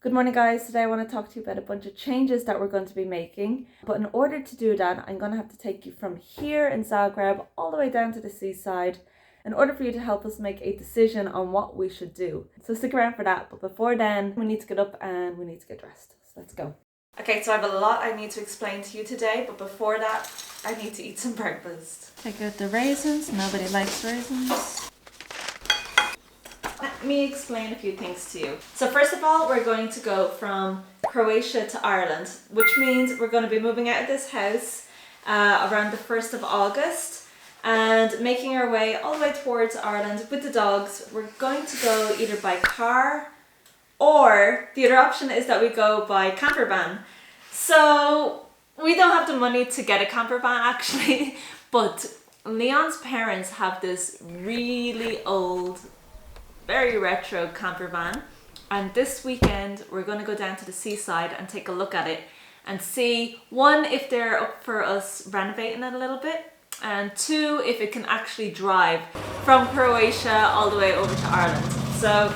Good morning guys, today I want to talk to you about a bunch of changes that we're going to be making. But in order to do that, I'm going to have to take you from here in Zagreb all the way down to the seaside in order for you to help us make a decision on what we should do. So stick around for that, but before then, we need to get up and we need to get dressed. So let's go. Okay, so I have a lot I need to explain to you today, but before that, I need to eat some breakfast. Take out the raisins, nobody likes raisins. Let me explain a few things to you. So first of all, we're going to go from Croatia to Ireland, which means we're going to be moving out of this house around the 1st of August and making our way all the way towards Ireland with the dogs. We're going to go either by car or the other option is that we go by campervan. So we don't have the money to get a campervan actually, but Leon's parents have this really old, very retro camper van, and this weekend we're going to go down to the seaside and take a look at it and see, one, if they're up for us renovating it a little bit, and two, if it can actually drive from Croatia all the way over to Ireland. So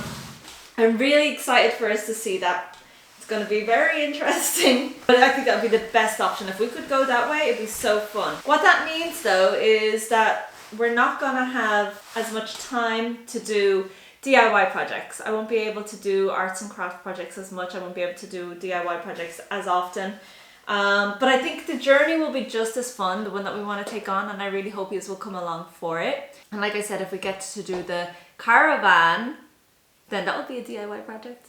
I'm really excited for us to see that. It's going to be very interesting, but I think that would be the best option. If we could go that way, it'd be so fun. What that means though is that we're not going to have as much time to do DIY projects. I won't be able to do arts and craft projects as much. I won't be able to do DIY projects as often. But I think the journey will be just as fun, the one that we want to take on, and I really hope you will come along for it. And like I said, if we get to do the caravan, then that will be a DIY project.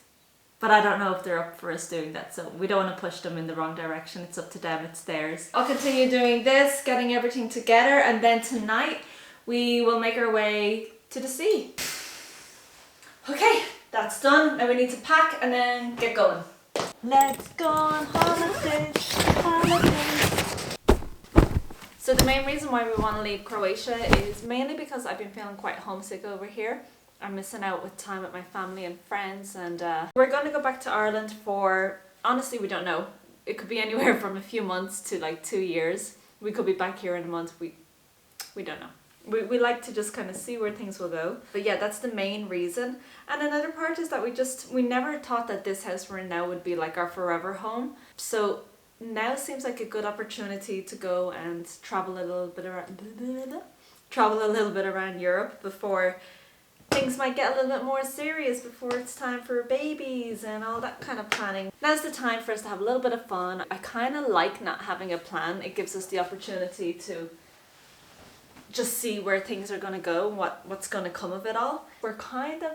But I don't know if they're up for us doing that, so we don't want to push them in the wrong direction. It's up to them, it's theirs. I'll continue doing this, getting everything together, and then tonight we will make our way to the sea. Okay, that's done. Now we need to pack and then get going. Let's go on holidays, holidays. So the main reason why we want to leave Croatia is mainly because I've been feeling quite homesick over here. I'm missing out with time with my family and friends, and we're going to go back to Ireland for, honestly we don't know. It could be anywhere from a few months to like 2 years. We could be back here in a month, we don't know. We like to just kind of see where things will go. But yeah, that's the main reason. And another part is that we never thought that this house we're in now would be like our forever home. So now seems like a good opportunity to go and travel a little bit around Europe before things might get a little bit more serious, before it's time for babies and all that kind of planning. Now's the time for us to have a little bit of fun. I kind of like not having a plan. It gives us the opportunity to just see where things are going to go, what's going to come of it all. We're kind of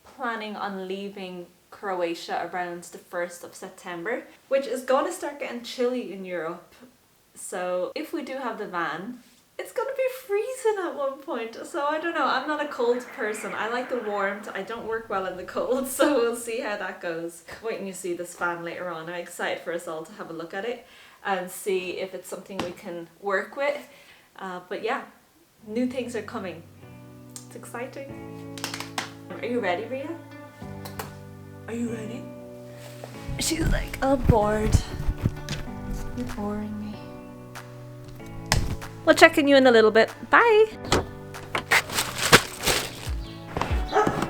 planning on leaving Croatia around the 1st of September, which is going to start getting chilly in Europe. So if we do have the van, it's going to be freezing at one point. So I don't know, I'm not a cold person. I like the warmth. I don't work well in the cold, so we'll see how that goes. Wait and you see this van later on. I'm excited for us all to have a look at it and see if it's something we can work with. But yeah. New things are coming. It's exciting. Are you ready, Ria? Are you ready? She's like, I'm bored. You're boring me. We'll check on you in a little bit. Bye!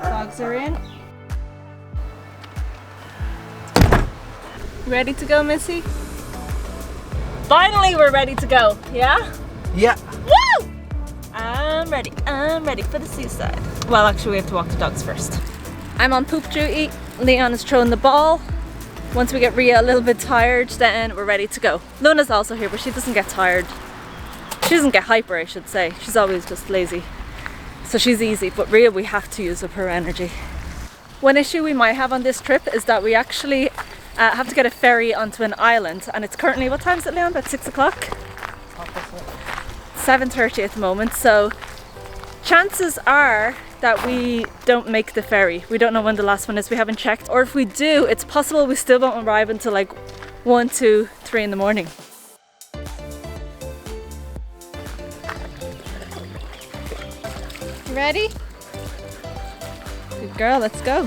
Dogs are in. Ready to go, Missy? Finally, we're ready to go. Yeah? Yeah. Woo! I'm ready for the seaside. Well, actually we have to walk the dogs first. I'm on poop duty. Leon is throwing the ball. Once we get Ria a little bit tired, then we're ready to go. Luna's also here, but she doesn't get tired. She doesn't get hyper, I should say. She's always just lazy. So she's easy, but Ria, we have to use up her energy. One issue we might have on this trip is that we actually have to get a ferry onto an island, and it's currently, what time is it, Leon? About 6 o'clock? 7:30 at the moment, so chances are that we don't make the ferry. We don't know when the last one is, we haven't checked, or if we do, it's possible we still won't arrive until like 1, 2, 3 in the morning. You ready? Good girl, let's go.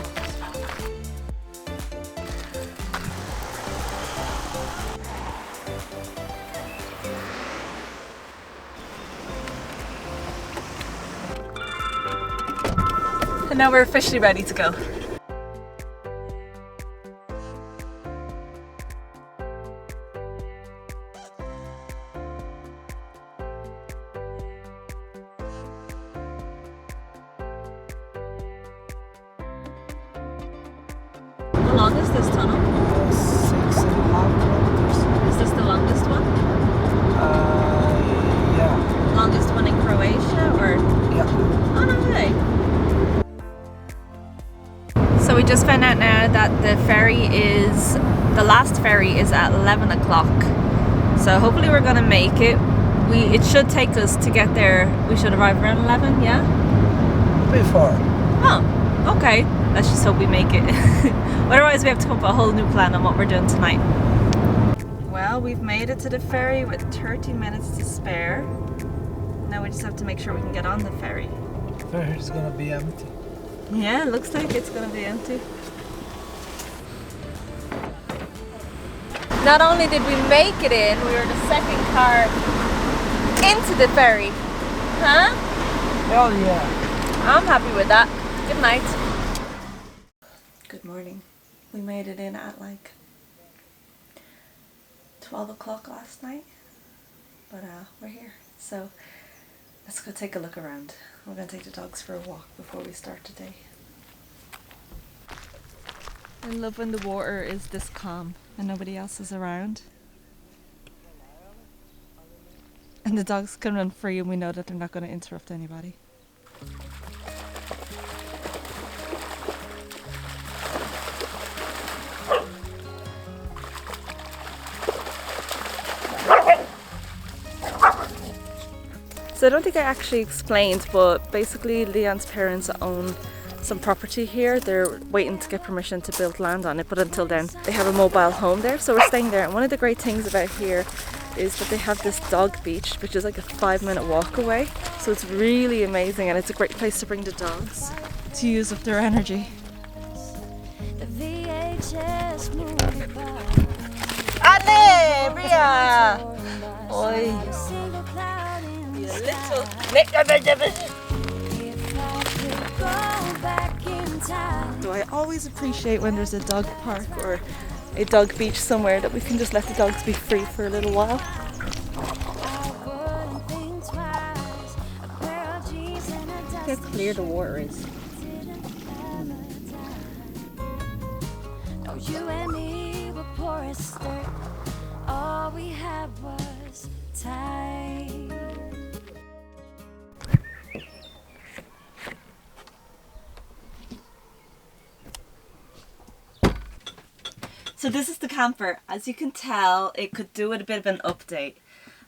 And now we're officially ready to go. this tunnel? 6.5 kilometers. Is this the longest one? Yeah. Longest one in Croatia, or? Yeah. Oh, no way. So we just found out now that the last ferry is at 11 o'clock. So hopefully we're gonna make it. It should take us to get there. We should arrive around 11, yeah? Before. Oh, okay. Let's just hope we make it. Otherwise we have to come up with a whole new plan on what we're doing tonight. Well, we've made it to the ferry with 30 minutes to spare. Now we just have to make sure we can get on the ferry. The ferry is gonna be empty. Yeah, it looks like it's gonna be empty. Not only did we make it in, we were the second car into the ferry. Huh? Hell yeah. I'm happy with that. Good night. Good morning. We made it in at like 12 o'clock last night. But we're here. So let's go take a look around. We're going to take the dogs for a walk before we start today. I love when the water is this calm and nobody else is around. And the dogs can run free and we know that they're not going to interrupt anybody. So I don't think I actually explained, but basically Leon's parents own some property here. They're waiting to get permission to build land on it, but until then they have a mobile home there, so we're staying there. And one of the great things about here is that they have this dog beach, which is like a 5-minute walk away, so it's really amazing, and it's a great place to bring the dogs to use up their energy. Ale, Bria! Oi! You little... So I always appreciate when there's a dog park or a dog beach somewhere that we can just let the dogs be free for a little while. Look how clear the water is. You and me were poor as dirt. All we had was time. So this is the camper. As you can tell, it could do with a bit of an update.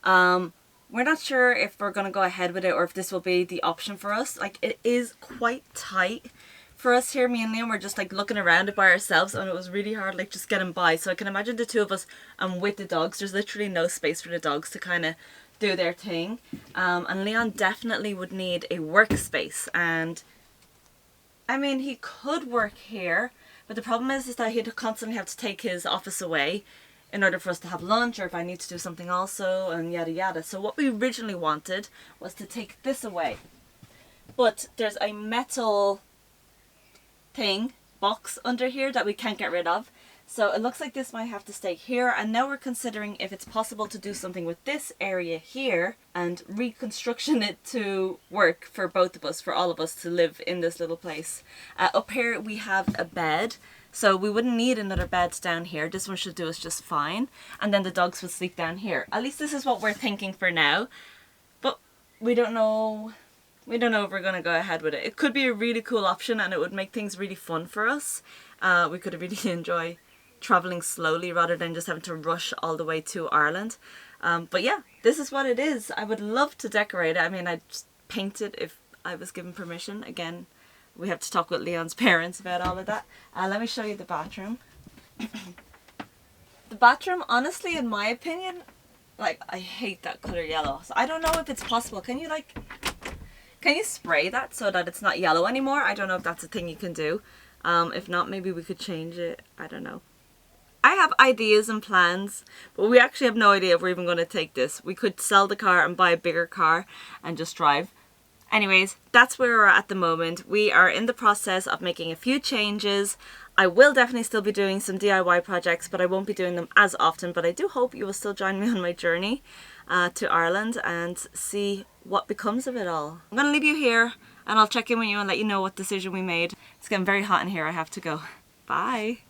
We're not sure if we're going to go ahead with it or if this will be the option for us. Like, it is quite tight for us here. Me and Liam were just like looking around it by ourselves, and it was really hard like just getting by. So I can imagine the two of us with the dogs. There's literally no space for the dogs to kind of do their thing. And Leon definitely would need a workspace. And I mean, he could work here. But the problem is that he'd constantly have to take his office away in order for us to have lunch, or if I need to do something also, and yada yada. So what we originally wanted was to take this away. But there's a metal box under here that we can't get rid of. So it looks like this might have to stay here, and now we're considering if it's possible to do something with this area here and reconstruction it to work for both of us, for all of us to live in this little place. Up here we have a bed, so we wouldn't need another bed down here. This one should do us just fine, and then the dogs would sleep down here. At least this is what we're thinking for now, but we don't know. We don't know if we're going to go ahead with it. It could be a really cool option and it would make things really fun for us. We could really enjoy traveling slowly rather than just having to rush all the way to Ireland. But yeah, this is what it is. I would love to decorate it. I mean, I'd just paint it if I was given permission. Again, we have to talk with Leon's parents about all of that. Let me show you the bathroom. The bathroom, honestly, in my opinion, like, I hate that color yellow. So I don't know if it's possible. Can you spray that so that it's not yellow anymore? I don't know if that's a thing you can do. If not, maybe we could change it. I don't know. I have ideas and plans, but we actually have no idea if we're even going to take this. We could sell the car and buy a bigger car and just drive. Anyways, that's where we're at the moment. We are in the process of making a few changes. I will definitely still be doing some DIY projects, but I won't be doing them as often. But I do hope you will still join me on my journey to Ireland and see what becomes of it all. I'm going to leave you here and I'll check in with you and let you know what decision we made. It's getting very hot in here. I have to go. Bye.